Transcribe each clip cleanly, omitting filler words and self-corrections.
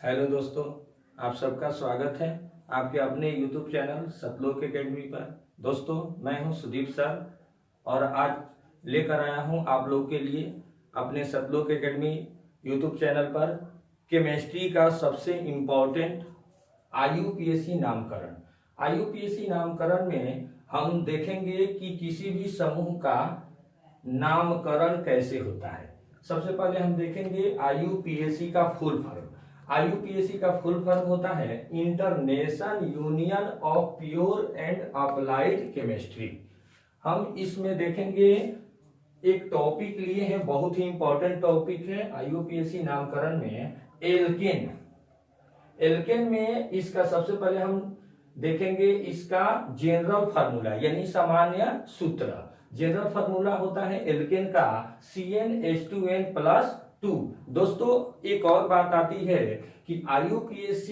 Hello दोस्तों, आप सबका स्वागत है आपके अपने YouTube चैनल सतलोक एकेडमी पर। दोस्तों, मैं हूं सुदीप सर और आज लेकर आया हूं आप लोग के लिए अपने सतलोक एकेडमी YouTube चैनल पर केमिस्ट्री का सबसे इम्पोर्टेंट IUPAC नामकरण। IUPAC नामकरण में हम देखेंगे कि किसी भी समूह का नामकरण कैसे होता है। सबसे पहले हम देखेंगे IUPAC का फुल फॉर्म। IUPAC का फुल फॉर्म होता है international union of pure and applied chemistry. हम इसमें देखेंगे एक टॉपिक लिए हैं, बहुत ही इंपॉर्टेंट टॉपिक है IUPAC नामकरण में, एल्केन। एल्केन में इसका सबसे पहले हम देखेंगे इसका जनरल फार्मूला यानी सामान्य सूत्र। जनरल फार्मूला होता है एल्केन का CnH2n+2। दोस्तों, एक और बात आती है कि IUPAC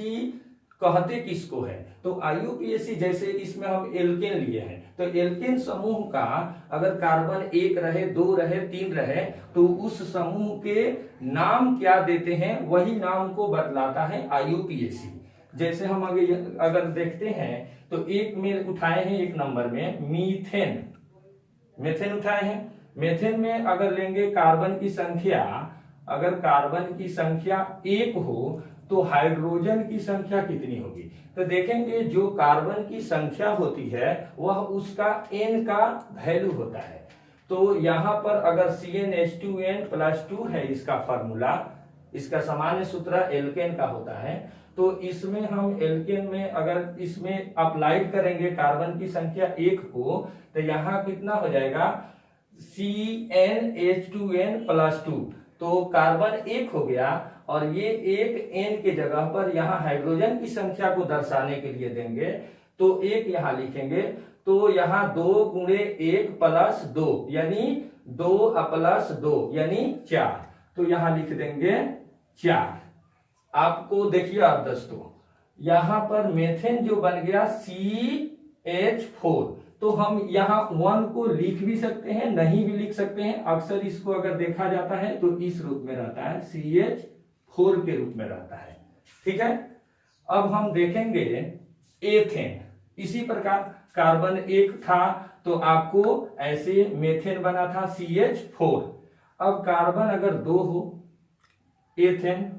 कहते किसको है, तो IUPAC जैसे इसमें हम एल्केन लिए हैं, तो एल्केन समूह का अगर कार्बन 1 रहे, 2 रहे, 3 रहे, तो उस समूह के नाम क्या देते हैं, वही नाम को बतलाता है IUPAC। जैसे हम आगे अगर देखते हैं तो एक में उठाए हैं, एक नंबर में मीथेन, मेथेन उठाए हैं। मेथेन में अगर लेंगे कार्बन की संख्या, अगर कार्बन की संख्या 1 हो तो हाइड्रोजन की संख्या कितनी होगी, तो देखेंगे जो कार्बन की संख्या होती है वह उसका n का वैल्यू होता है। तो यहां पर अगर CnH2n+2 है इसका फार्मूला, इसका सामान्य सूत्र एल्केन का होता है, तो इसमें हम एल्केन में अगर इसमें अप्लाइड करेंगे कार्बन की संख्या 1 को, तो यहाँ कितना हो जाएगा CnH2n+2। तो कार्बन 1 हो गया और ये एक n के जगह पर यहाँ हाइड्रोजन की संख्या को दर्शाने के लिए देंगे तो 1 यहाँ लिखेंगे, तो यहाँ 2 × 1 + 2 यानी 2 + 2 यानी 4, तो यहाँ लिख देंगे 4। आपको देखिए आप दोस्तों, यहां पर मेथेन जो बन गया CH4, तो हम यहाँ 1 को लिख भी सकते हैं, नहीं भी लिख सकते हैं। अक्सर इसको अगर देखा जाता है तो इस रूप में रहता है, CH4 के रूप में रहता है। ठीक है, अब हम देखेंगे एथेन। इसी प्रकार कार्बन 1 था तो आपको ऐसे मेथेन बना था CH4। अब कार्बन अगर 2 हो, एथेन,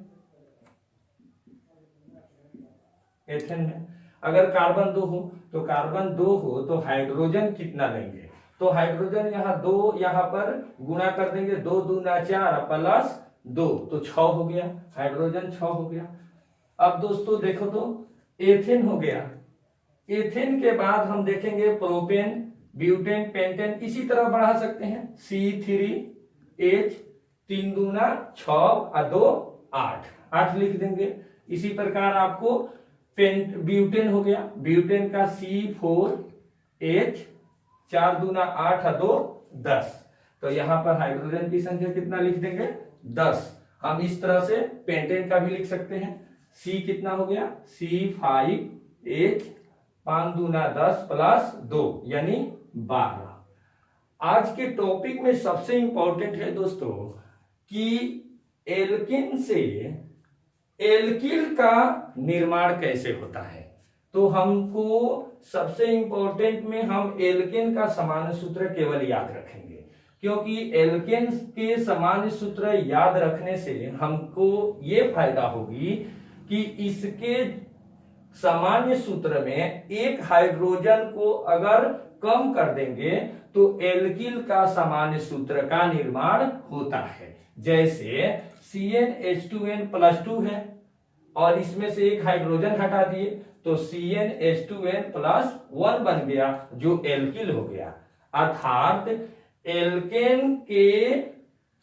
एथेन में अगर कार्बन 2 हो तो कार्बन 2 हो तो हाइड्रोजन कितना लेंगे, तो हाइड्रोजन यहाँ 2 यहाँ पर गुणा कर देंगे, 2 दूना 4 + 2 तो 6 हो गया, हाइड्रोजन 6 हो गया। अब दोस्तों देखो तो एथेन हो गया। एथेन के बाद हम देखेंगे प्रोपेन, ब्यूटेन, पेंटेन, इसी तरह बढ़ा सकते हैं। C3H 3 दूना 6 और 2 8, 8 लिख देंगे। इसी प्रकार आपको ब्यूटेन हो गया, ब्यूटेन का C4H 4 दूना 8 और 2 10, तो यहां पर हाइड्रोजन की संख्या कितना लिख देंगे 10। हम इस तरह से पेंटेन का भी लिख सकते हैं। C कितना हो गया C5H 5 दूना 10 + 2 यानी 12। आज के टॉपिक में सबसे इंपॉर्टेंट है दोस्तों कि एल्केन से एल्किल का निर्माण कैसे होता है। तो हमको सबसे इंपॉर्टेंट में हम एल्केन का सामान्य सूत्र केवल याद रखेंगे, क्योंकि एल्केन के सामान्य सूत्र याद रखने से हमको ये फायदा होगी कि इसके सामान्य सूत्र में एक हाइड्रोजन को अगर कम कर देंगे तो एल्किल का सामान्य सूत्र का निर्माण होता है। जैसे CnH2n+2 है और इसमें से एक हाइड्रोजन हटा दिए तो CnH2n+1 बन गया जो एल्किल हो गया। अर्थात एल्केन के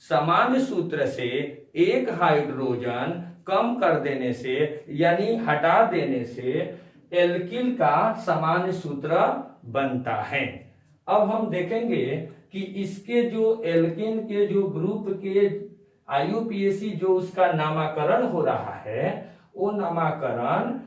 सामान्य सूत्र से एक हाइड्रोजन कम कर देने से यानी हटा देने से एल्किल का सामान्य सूत्र बनता है। अब हम देखेंगे कि इसके जो एल्केन के जो ग्रुप के IUPAC जो उसका नामकरण हो रहा है, वो नामकरण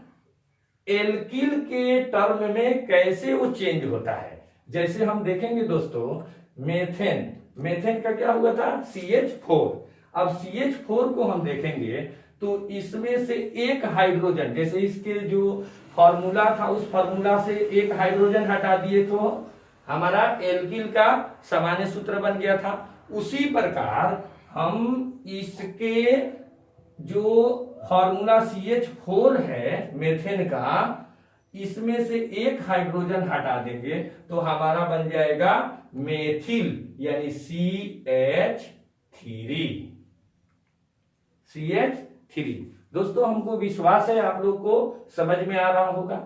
एल्किल के टर्म में कैसे वो चेंज होता है। जैसे हम देखेंगे दोस्तों, मेथेन, मेथेन का क्या हुआ था CH4। अब CH4 को हम देखेंगे तो इसमें से एक हाइड्रोजन, जैसे इसके जो फॉर्मूला था उस फॉर्मूला से एक हाइड्रोजन हटा दिए तो हमारा एल्किल का सामान्य सूत्र बन गया था। उसी प्रकार हम इसके जो फॉर्मूला CH4 है मेथेन का, इसमें से एक हाइड्रोजन हटा देंगे तो हमारा बन जाएगा मेथिल यानी CH3। दोस्तों हमको विश्वास है आप लोग को समझ में आ रहा होगा।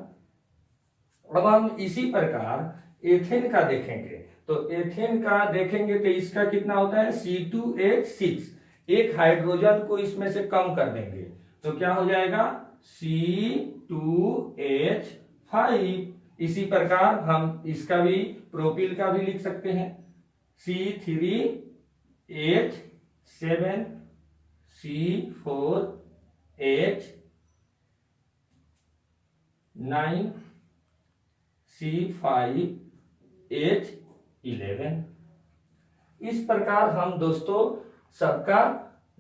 अब हम इसी प्रकार एथेन का देखेंगे, तो एथेन का देखेंगे तो इसका कितना होता है C2H6, एक हाइड्रोजन को इसमें से कम कर देंगे तो क्या हो जाएगा C2H5। इसी प्रकार हम इसका भी प्रोपिल का भी लिख सकते हैं C3H7 C4H9 C5H11। इस प्रकार हम दोस्तों सबका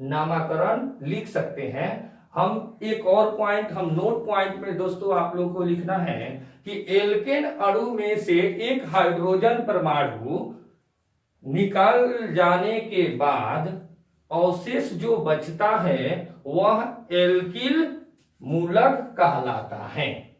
नामकरण लिख सकते हैं। हम एक और पॉइंट, हम नोट पॉइंट में दोस्तों आप लोगों को लिखना है कि एल्केन अणु में से एक हाइड्रोजन परमाणु निकल जाने के बाद अवशेष जो बचता है वह एल्किल मूलक कहलाता है।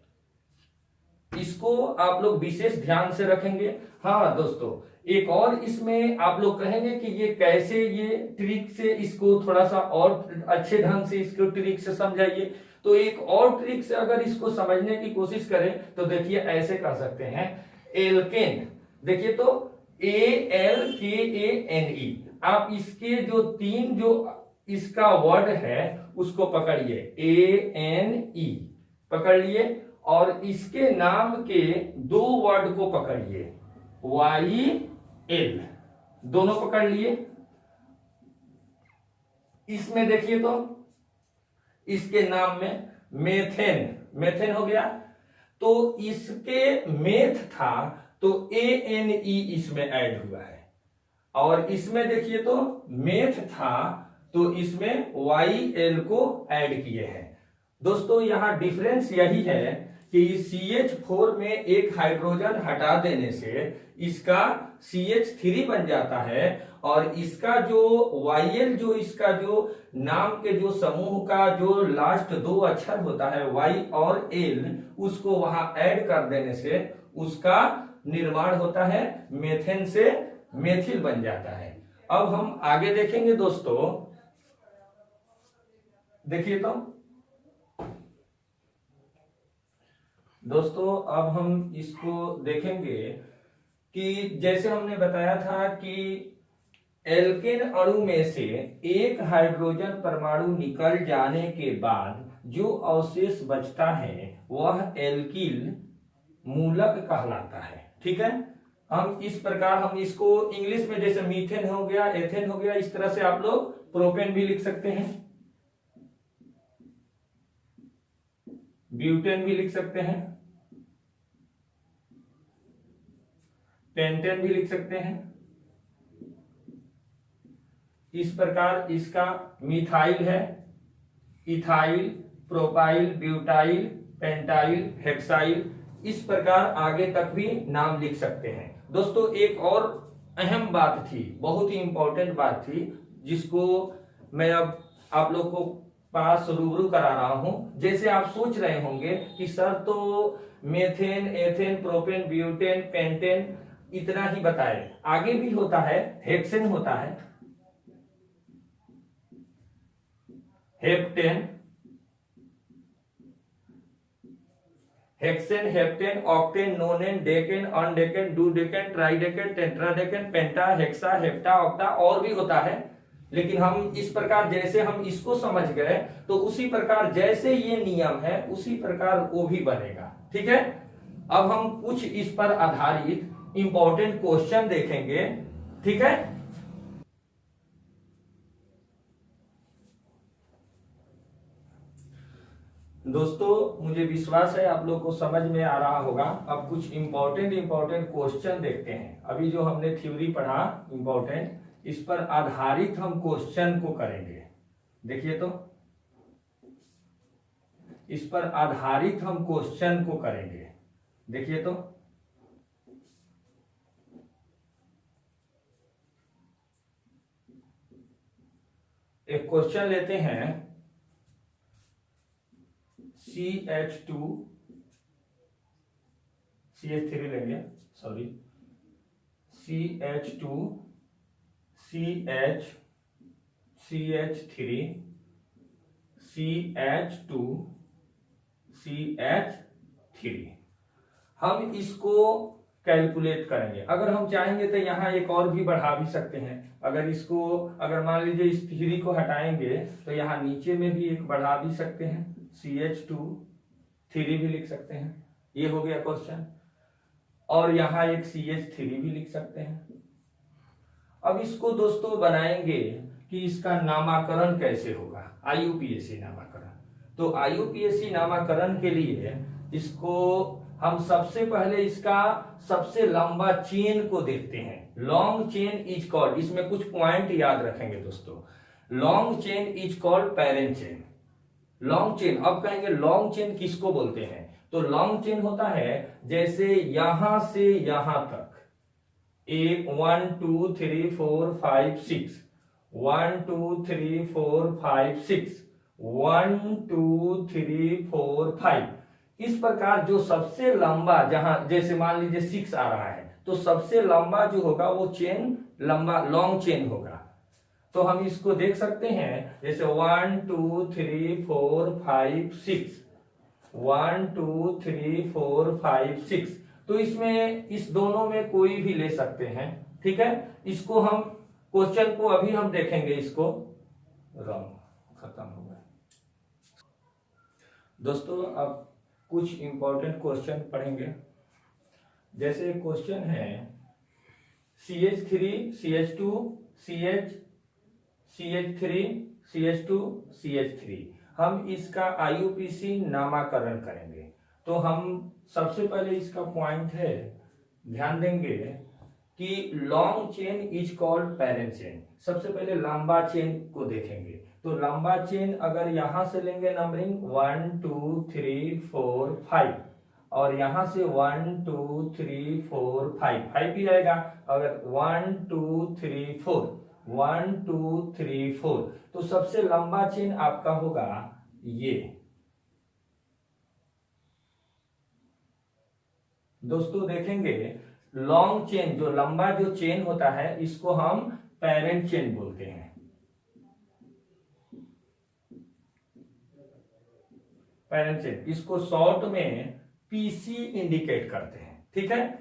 इसको आप लोग विशेष ध्यान से रखेंगे। हाँ दोस्तों, एक और इसमें आप लोग कहेंगे कि ये कैसे, ये ट्रिक से इसको थोड़ा सा और अच्छे ढंग से इसको ट्रिक से समझाइए। तो एक और ट्रिक से अगर इसको समझने की कोशिश करें तो देखिए ऐसे कर सकते हैं। एल्केन, देखिए तो ALKANE, आप इसके जो तीन जो इसका वर्ड है उसको पकड़िए, ANE पकड़ लिए, और इसके नाम के दो वर्ड को पकड़िए, YL, दोनों पकड़ लिए। इसमें देखिए तो इसके नाम में मेथेन, मेथेन हो गया, तो इसके मेथ था तो ANE इसमें ऐड हुआ है, और इसमें देखिए तो मेथ था तो इसमें YL को ऐड किए हैं। दोस्तों यहाँ डिफरेंस यही है कि CH4 में एक हाइड्रोजन हटा देने से इसका CH3 बन जाता है, और इसका जो YL, जो इसका जो नाम के जो समूह का जो लास्ट दो अक्षर होता है Y और L, उसको वहां ऐड कर देने से उसका निर्माण होता है, मेथेन से मेथिल बन जाता है। अब हम आगे देखेंगे दोस्तों, देखिए तो दोस्तों अब हम इसको देखेंगे कि जैसे हमने बताया था कि एल्केन अणु में से एक हाइड्रोजन परमाणु निकल जाने के बाद जो अवशेष बचता है वह एल्किल मूलक कहलाता है। ठीक है, हम इस प्रकार हम इसको इंग्लिश में जैसे मीथेन हो गया, एथेन हो गया, इस तरह से आप लोग प्रोपेन भी लिख सकते हैं, ब्यूटेन भी लिख सकते हैं, पेंटेन भी लिख सकते हैं। इस प्रकार इसका मिथाइल है, ethyl, propyl, butyl, pentyl, hexyl, इस प्रकार आगे तक भी नाम लिख सकते हैं। दोस्तों एक और अहम बात थी, बहुत ही इंपॉर्टेंट बात थी, जिसको मैं अब आप लोग को पास रूबरू करा रहा हूं। जैसे आप सोच रहे होंगे कि सर तो methane, ethane, propane, butane, pentane इतना ही बताए, आगे भी होता है, हेक्सेन होता है, heptane, hexane, heptane, octane, nonane, decane, undecane, dodecane, tridecane, tetradecane, penta, hexa, hepta, octa और भी होता है। लेकिन हम इस प्रकार जैसे हम इसको समझ गए तो उसी प्रकार जैसे ये नियम है उसी प्रकार वो भी बनेगा। ठीक है, अब हम कुछ इस पर आधारित इंपॉर्टेंट क्वेश्चन देखेंगे। ठीक है, दोस्तों मुझे विश्वास है आप लोग को समझ में आ रहा होगा। अब कुछ इंपॉर्टेंट क्वेश्चन देखते हैं। अभी जो हमने थ्योरी पढ़ा इंपॉर्टेंट, इस पर आधारित हम क्वेश्चन को करेंगे। देखिए तो इस पर आधारित हम क्वेश्चन को करेंगे। देखिए तो एक क्वेश्चन लेते हैं, CH3 लेंगे, sorry CH2 CH3 CH2 CH3 हम इसको कैलकुलेट करेंगे। अगर हम चाहेंगे तो यहाँ एक और भी बढ़ा भी सकते हैं। अगर मान लीजिए इस 3 को हटाएंगे तो यहाँ नीचे में भी एक बढ़ा भी सकते हैं, CH2 3 भी लिख सकते हैं। ये हो गया क्वेश्चन। और यहाँ एक CH3 भी लिख सकते हैं। अब इसको दोस्तों बनाएंगे कि इसका नामकरण कैसे होगा, IUPAC नामकरण। तो IUPAC नामकरण के लिए इसको हम सबसे पहले इसका सबसे लंबा चेन को देखते हैं। लॉन्ग चेन इज कॉल्ड, इसमें कुछ पॉइंट याद रखेंगे दोस्तों। Long chain is called parent chain. Long chain, अब कहेंगे लॉन्ग चेन किसको बोलते हैं? तो लॉन्ग चेन होता है जैसे यहां से यहां तक 1 2 3 4 5 6 1 2 3 4 5 6 1 2 3 4 5, इस प्रकार जो सबसे लंबा, जहां जैसे मान लीजिए 6 आ रहा है तो सबसे लंबा जो होगा वो चेन लंबा लॉन्ग चेन होगा। तो हम इसको देख सकते हैं जैसे 1 2 3 4 5 6 1 2 3 4 5 6। तो इसमें इस दोनों में कोई भी ले सकते हैं, ठीक है। इसको हम क्वेश्चन को अभी हम देखेंगे, इसको रॉन्ग खत्म हो गया दोस्तों। अब कुछ इंपॉर्टेंट क्वेश्चन पढ़ेंगे। जैसे क्वेश्चन है CH3 CH2 CH3 CH2 CH3, हम इसका IUPAC नामकरण करेंगे। तो हम सबसे पहले इसका पॉइंट है, ध्यान देंगे कि long chain is called parent chain. सबसे पहले लंबा चेन को देखेंगे। तो लंबा चेन अगर यहां से लेंगे नंबरिंग 1 2 3 4 5 और यहां से 1 2 3 4 5 भी आएगा। अगर 1 2 3 4 1 2 3 4, तो सबसे लंबा चेन आपका होगा ये। दोस्तों देखेंगे लॉन्ग चेन, जो लंबा जो चेन होता है इसको हम पेरेंट चेन बोलते हैं। पेरेंट चेन, इसको शॉर्ट में PC इंडिकेट करते हैं, ठीक है।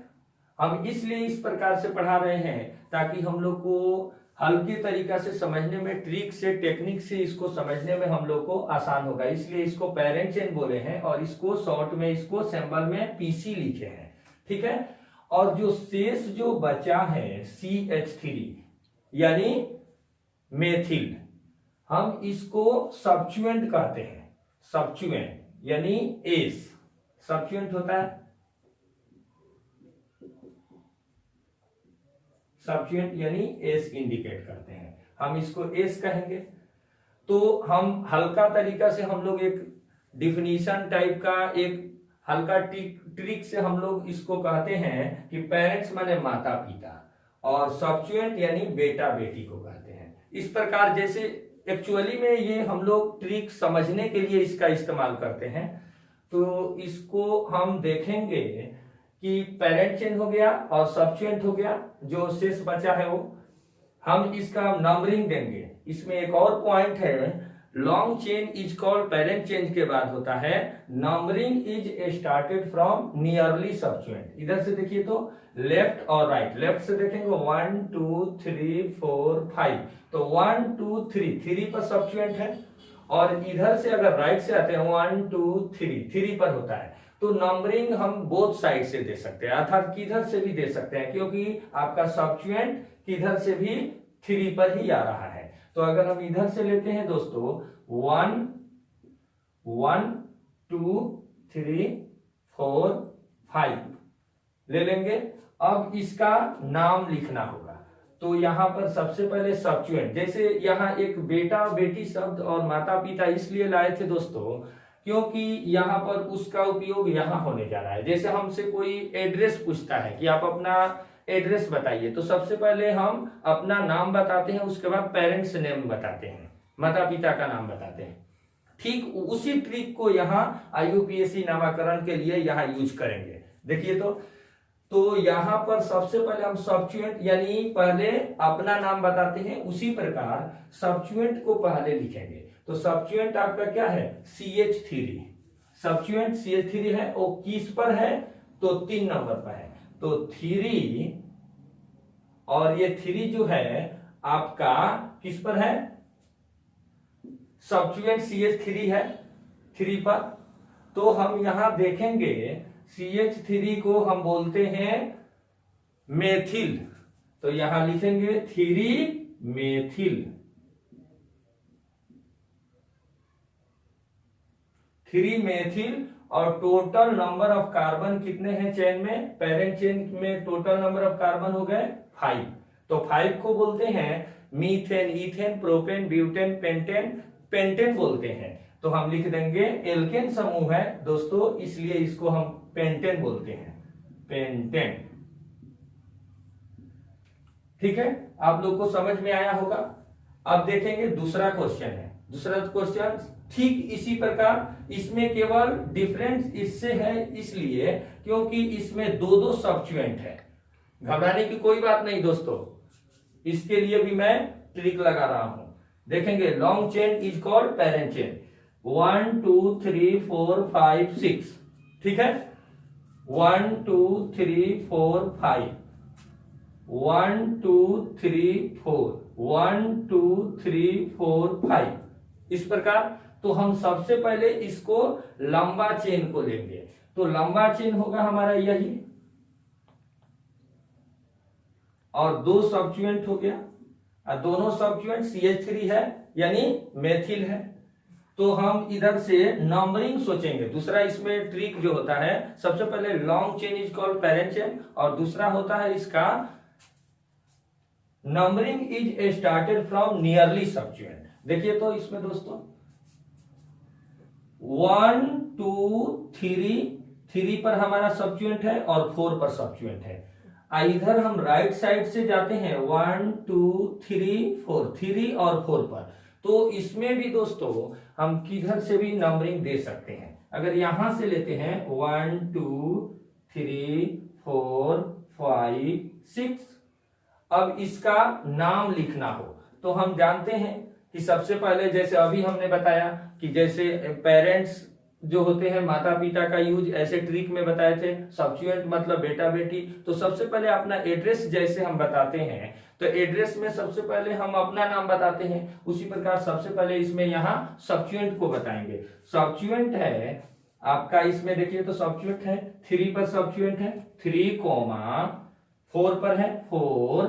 हम इसलिए इस प्रकार से पढ़ा रहे हैं ताकि हम लोग को हल्के तरीका से समझने में, ट्रिक से, टेक्निक से इसको समझने में हम लोग को आसान होगा। इसलिए इसको पेरेंट चेन बोले हैं और इसको शॉर्ट में, इसको सिंबल में PC लिखे हैं, ठीक है। और जो शेष जो बचा है CH3 यानी मेथिल, हम इसको सब्स्टिट्यूएंट कहते हैं। सब्स्टिट्यूएंट यानी एस, सब्स्टिट्यूएंट होता है, सब्स्टिट्यूएंट यानी एस इंडिकेट करते हैं, हम इसको एस कहेंगे। तो हम हल्का तरीका से हम लोग एक डिफिनीशन टाइप का एक हल्का ट्रिक से हम लोग इसको कहते हैं कि पेरेंट्स माने माता पिता और सब्स्टिट्यूएंट यानी बेटा बेटी को कहते हैं। इस प्रकार जैसे एक्चुअली में ये हम लोग ट्रिक समझने के लिए इसका इस्तेमाल करते हैं। तो इसको हम देखेंगे कि पेरेंट चेन हो गया और सब्स्टिट्यूएंट हो गया, जो शेष बचा है वो हम इसका नंबरिंग देंगे। इसमें एक और पॉइंट है, long chain is called parent chain के बाद होता है numbering is started from nearly substituent. इधर से देखिए तो लेफ्ट और राइट, लेफ्ट से देखेंगे 1 2 3 4 5, तो 1 2 3 पर सब्स्टिट्यूएंट है। और इधर से अगर राइट से आते हैं 1 2 3 पर होता है। तो नंबरिंग हम बोथ साइड से दे सकते हैं, अर्थात किधर से भी दे सकते हैं, क्योंकि आपका सब्स्टिट्यूएंट किधर से भी 3 पर ही आ रहा है। तो अगर हम इधर से लेते हैं दोस्तों 1 1 2 3 4 5 ले लेंगे। अब इसका नाम लिखना होगा। तो यहां पर सबसे पहले सब्स्टिट्यूएंट, जैसे यहां एक बेटा बेटी शब्द और माता पिता इसलिए लाए थे दोस्तों क्योंकि यहाँ पर उसका उपयोग यहाँ होने जा रहा है। जैसे हमसे कोई एड्रेस पूछता है कि आप अपना एड्रेस बताइए, तो सबसे पहले हम अपना नाम बताते हैं, उसके बाद पेरेंट्स नेम बताते हैं, माता पिता का नाम बताते हैं। ठीक उसी ट्रिक को यहाँ IUPAC नामाकरण के लिए यहाँ यूज करेंगे। देखिए तो यहाँ पर सबसे पहले हम सब्स्टिट्यूएंट यानी पहले अपना नाम बताते हैं, उसी प्रकार सब्स्टिट्यूएंट को पहले लिखेंगे। तो सब्स्टिट्यूएंट आपका क्या है, CH3। सब्स्टिट्यूएंट CH3 है, वो किस पर है, तो 3 नंबर पर है। तो 3 और ये 3 जो है आपका किस पर है, सब्स्टिट्यूएंट CH3 है 3 पर। तो हम यहां देखेंगे CH3 को हम बोलते हैं मेथिल, तो यहां लिखेंगे 3 मेथिल। 3 मेथिल। और टोटल नंबर ऑफ कार्बन कितने हैं चेन में, पेरेंट चेन में टोटल नंबर ऑफ कार्बन हो गए 5। तो 5 को बोलते हैं methane, ethane, propane, butane, pentane, pentane बोलते हैं। तो हम लिख देंगे एल्केन समूह है दोस्तों, इसलिए इसको हम पेंटेन बोलते हैं, पेंटेन। ठीक है, आप लोग को समझ में आया होगा। अब देखेंगे दूसरा क्वेश्चन है। दूसरा क्वेश्चन ठीक इसी प्रकार, इसमें केवल डिफरेंस इससे है इसलिए क्योंकि इसमें दो सब्स्टिट्यूएंट है। घबराने की कोई बात नहीं दोस्तों, इसके लिए भी मैं ट्रिक लगा रहा हूं। देखेंगे long chain is called parent chain. 1 2 3 4 5 6, ठीक है, 1 2 3 4 5, 1 2 3 4, 1 2 3 4 5, इस प्रकार। तो हम सबसे पहले इसको लंबा चेन को लेंगे। तो लंबा चेन होगा हमारा यही, और 2 सब्स्टिट्यूएंट हो गया, और दोनों सब्स्टिट्यूएंट CH3 है यानी मेथिल है। तो हम इधर से नंबरिंग सोचेंगे। दूसरा इसमें ट्रिक जो होता है, सबसे पहले long chain is called parent chain, और दूसरा होता है इसका numbering is started from nearly substituent. देखिए तो इसमें दोस्तों 1 2 3 पर हमारा सब्स्टिट्यूएंट है और 4 पर सब्स्टिट्यूएंट है। इधर हम राइट साइड से जाते हैं 1 2 3 4, 3 और 4 पर। तो इसमें भी दोस्तों हम किधर से भी नंबरिंग दे सकते हैं। अगर यहां से लेते हैं 1 2 3 4 5 6, अब इसका नाम लिखना हो तो हम जानते हैं कि सबसे पहले जैसे अभी हमने बताया कि जैसे पेरेंट्स जो होते हैं माता पिता का यूज ऐसे ट्रिक में बताए थे, सब्स्टिट्यूएंट मतलब बेटा बेटी। तो सबसे पहले अपना एड्रेस जैसे हम बताते हैं, तो एड्रेस में सबसे पहले हम अपना नाम बताते हैं, उसी प्रकार सबसे पहले इसमें यहाँ सब्स्टिट्यूएंट को बताएंगे। सब्स्टिट्यूएंट है आपका, इसमें देखिए तो सब्स्टिट्यूएंट है 3 पर सब्स्टिट्यूएंट है 3, 4 पर है 4,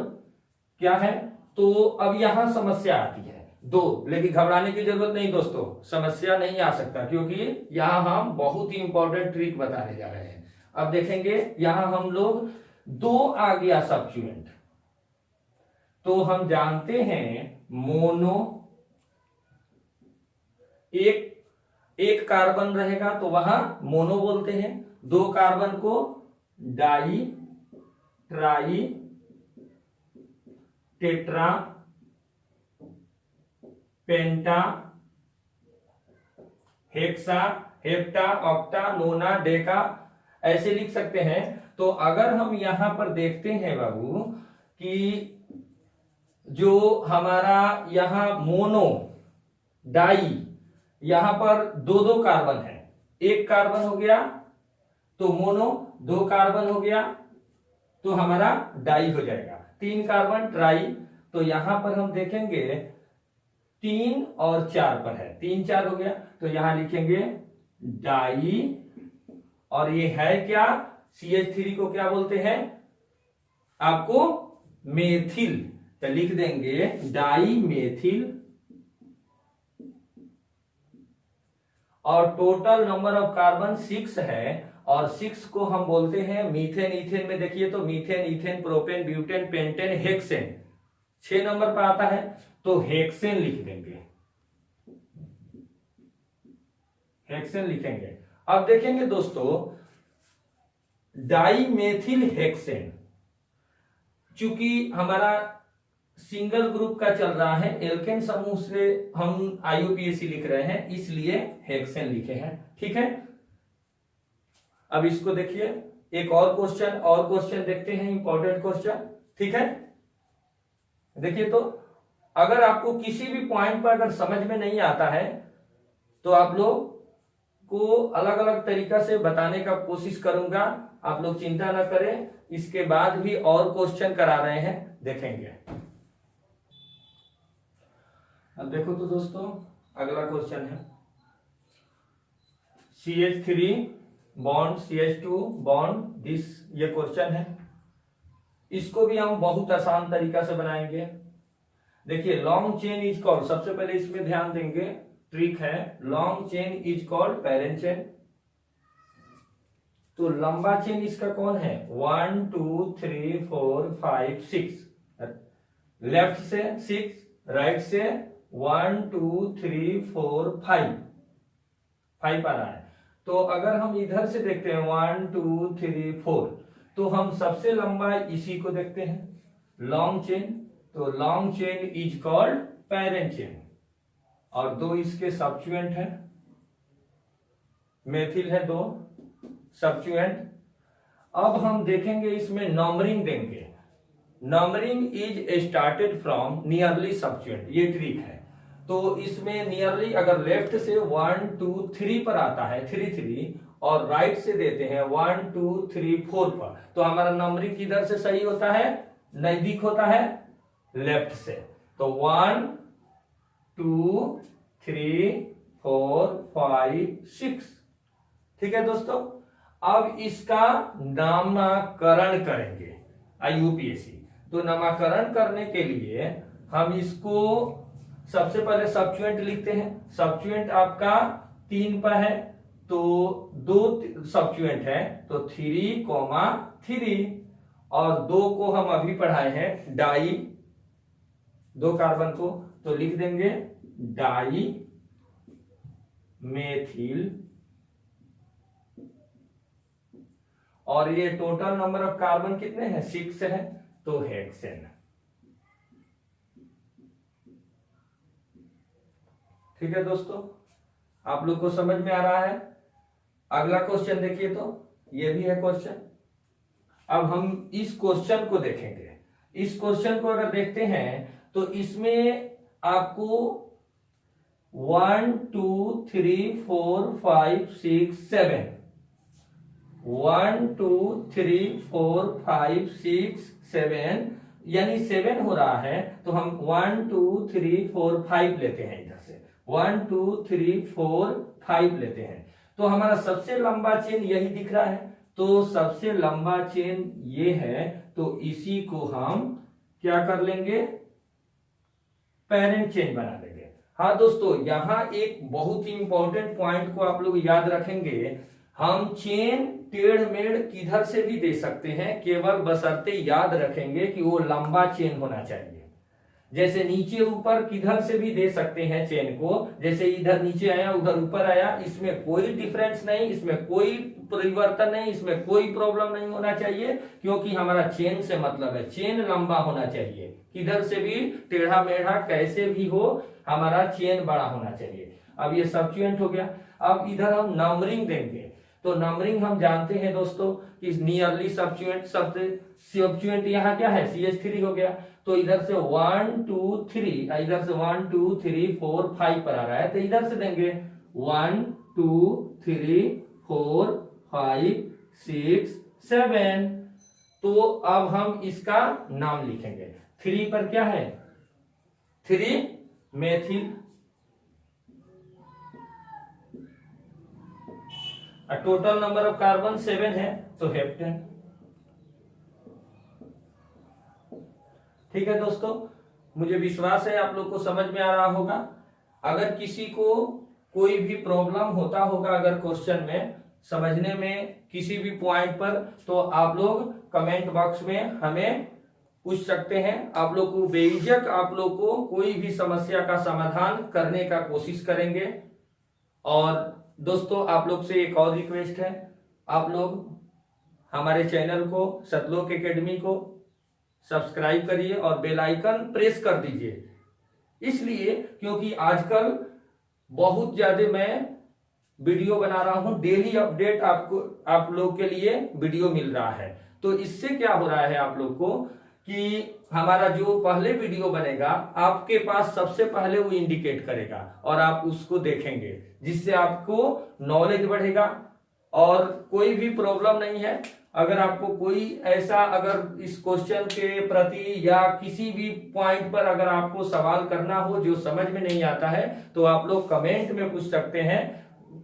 क्या है। तो अब यहां समस्या आती है 2, लेकिन घबराने की जरूरत नहीं दोस्तों, समस्या नहीं आ सकता क्योंकि यहां हम बहुत ही इंपॉर्टेंट ट्रिक बताने जा रहे हैं। अब देखेंगे यहां हम लोग 2 आ गया सब्स्टिट्यूएंट, तो हम जानते हैं मोनो, एक कार्बन रहेगा तो वहां मोनो बोलते हैं, 2 कार्बन को डाई, ट्राई, टेट्रा, पेंटा, हेक्सा, हेप्टा, ऑक्टा, नोना, डेका, ऐसे लिख सकते हैं। तो अगर हम यहां पर देखते हैं बाबू कि जो हमारा यहां मोनो, डाई, यहां पर 2 कार्बन है, 1 कार्बन हो गया तो मोनो, 2 कार्बन हो गया तो हमारा डाई हो जाएगा, 3 कार्बन ट्राई। तो यहां पर हम देखेंगे 3 और 4 पर है, 3 4 हो गया तो यहां लिखेंगे डाई, और ये है क्या, CH3 को क्या बोलते हैं आपको, मेथिल। तो लिख देंगे डाई मेथिल। और टोटल नंबर ऑफ कार्बन 6 है, और 6 को हम बोलते हैं मीथेन, इथेन में देखिए तो methane, ethane, propane, butane, pentane, hexane 6 number पर आता है तो हेक्सेन लिख देंगे, हेक्सेन लिखेंगे। अब देखेंगे दोस्तों डाइमेथिल हेक्सेन, चूंकि हमारा सिंगल ग्रुप का चल रहा है, एल्केन समूह से हम आईयूपीएसी लिख रहे हैं, इसलिए हेक्सेन लिखे हैं। ठीक है, अब इसको देखिए, एक और क्वेश्चन देखते हैं, इंपॉर्टेंट क्वेश्चन। ठीक है, देखिए तो अगर आपको किसी भी पॉइंट पर अगर समझ में नहीं आता है तो आप लोग को अलग अलग तरीका से बताने का कोशिश करूंगा, आप लोग चिंता ना करें। इसके बाद भी और क्वेश्चन करा रहे हैं, देखेंगे। अब देखो तो दोस्तों अगला क्वेश्चन है CH3 bond CH2 bond this, ये क्वेश्चन है। इसको भी हम बहुत आसान तरीका से बनाएंगे। देखिए लॉन्ग चेन इज कॉल्ड, सबसे पहले इसमें ध्यान देंगे, ट्रिक है, long chain is called parent chain. तो लंबा चेन इसका कौन है, 1 2 3 4 5 6, लेफ्ट से 6, राइट से 1 2 3 4 5 आ रहा है। तो अगर हम इधर से देखते हैं 1 2 3 4, तो हम सबसे लंबा इसी को देखते हैं लॉन्ग चेन। तो long chain is called parent chain, और दो इसके सब्स्टिट्यूएंट है, मेथिल है 2 सब्स्टिट्यूएंट। अब हम देखेंगे इसमें नंबरिंग देंगे, numbering is started from nearly substituent, ये ट्रिक है। तो इसमें नियरली अगर लेफ्ट से 1 2 3 पर आता है 3 3, और राइट से देते हैं 1 2 3 4 पर, तो हमारा नंबरिंग किधर से सही होता है, नजदीक होता है लेफ्ट से। तो 1 2 3 4 5 6। ठीक है दोस्तों, अब इसका नामकरण करेंगे आईयूपीएसी। तो नामकरण करने के लिए हम इसको सबसे पहले सब्स्टिट्यूएंट लिखते हैं। सब्स्टिट्यूएंट आपका 3 पर है, तो 2 सब्स्टिट्यूएंट है, तो 3, 3, और 2 को हम अभी पढ़ाए हैं डाई, 2 कार्बन को, तो लिख देंगे डाई मेथिल, और ये टोटल नंबर ऑफ कार्बन कितने हैं, 6 है, तो हेक्सेन। ठीक है दोस्तों, आप लोग को समझ में आ रहा है। अगला क्वेश्चन देखिए, तो ये भी है क्वेश्चन। अब हम इस क्वेश्चन को देखेंगे। इस क्वेश्चन को अगर देखते हैं तो इसमें आपको 1 2 3 4 5 6 7, 1 2 3 4 5 6 7, यानी 7 हो रहा है, तो हम 1 2 3 4 5 लेते हैं, इधर से 1 2 3 4 5 लेते हैं। तो हमारा सबसे लंबा चेन यही दिख रहा है, तो सबसे लंबा चेन ये है, तो इसी को हम क्या कर लेंगे, पैरेंट चेन बना लेंगे। हाँ दोस्तों, यहां एक बहुत ही इंपॉर्टेंट पॉइंट को आप लोग याद रखेंगे, हम चेन टेढ़ मेढ़ किधर से भी दे सकते हैं, केवल बशर्ते याद रखेंगे कि वो लंबा चेन होना चाहिए। जैसे नीचे ऊपर किधर से भी दे सकते हैं चेन को, जैसे इधर नीचे आया उधर ऊपर आया, इसमें कोई डिफरेंस नहीं, इसमें कोई परिवर्तन नहीं, इसमें कोई प्रॉब्लम नहीं होना चाहिए, क्योंकि हमारा चेन से मतलब है चेन लंबा होना चाहिए, किधर से भी टेढ़ा मेढ़ा कैसे भी हो, हमारा चेन बड़ा होना चाहिए। अब ये सब्स्टिट्यूएंट हो गया। अब इधर हम नंबरिंग देंगे, तो नंबरिंग हम जानते हैं दोस्तों कि नियरली सब्स्टिट्यूएंट, सब्स्टिट्यूएंट यहाँ क्या है, CH3 हो गया। तो इधर से 1 2 3, इधर से 1 2 3 4 5 पर आ रहा है, तो इधर से देंगे 1 2 3 4 5 6 7। तो अब हम इसका नाम लिखेंगे। 3 पर क्या है, 3 methyl, total number of carbon 7 है, तो हेप्टेन। ठीक है दोस्तों, मुझे विश्वास है आप लोग को समझ में आ रहा होगा। अगर किसी को कोई भी प्रॉब्लम होता होगा अगर क्वेश्चन में समझने में किसी भी पॉइंट पर, तो आप लोग कमेंट बॉक्स में हमें पूछ सकते हैं। आप लोग को बेझिझक आप लोग को कोई भी समस्या का समाधान करने का कोशिश करेंगे। और दोस्तों आप लोग से एक और रिक्वेस्ट है, आप लोग हमारे चैनल को सतलोक एकेडमी को सब्सक्राइब करिए और बेल आइकन प्रेस कर दीजिए, इसलिए क्योंकि आजकल बहुत ज्यादा मैं वीडियो बना रहा हूं, डेली अपडेट आपको आप लोग के लिए वीडियो मिल रहा है। तो इससे क्या हो रहा है आप लोग को कि हमारा जो पहले वीडियो बनेगा आपके पास सबसे पहले वो इंडिकेट करेगा और आप उसको देखेंगे, जिससे आपको नॉलेज बढ़ेगा। और कोई भी प्रॉब्लम नहीं है, अगर आपको कोई ऐसा अगर इस क्वेश्चन के प्रति या किसी भी पॉइंट पर अगर आपको सवाल करना हो जो समझ में नहीं आता है, तो आप लोग कमेंट में पूछ सकते हैं।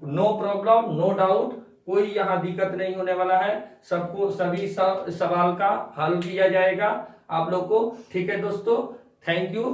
नो प्रॉब्लम, नो डाउट, कोई यहाँ दिक्कत नहीं होने वाला है, सबको सभी सवाल का हल किया जाएगा आप लोग को। ठीक है दोस्तों, थैंक यू।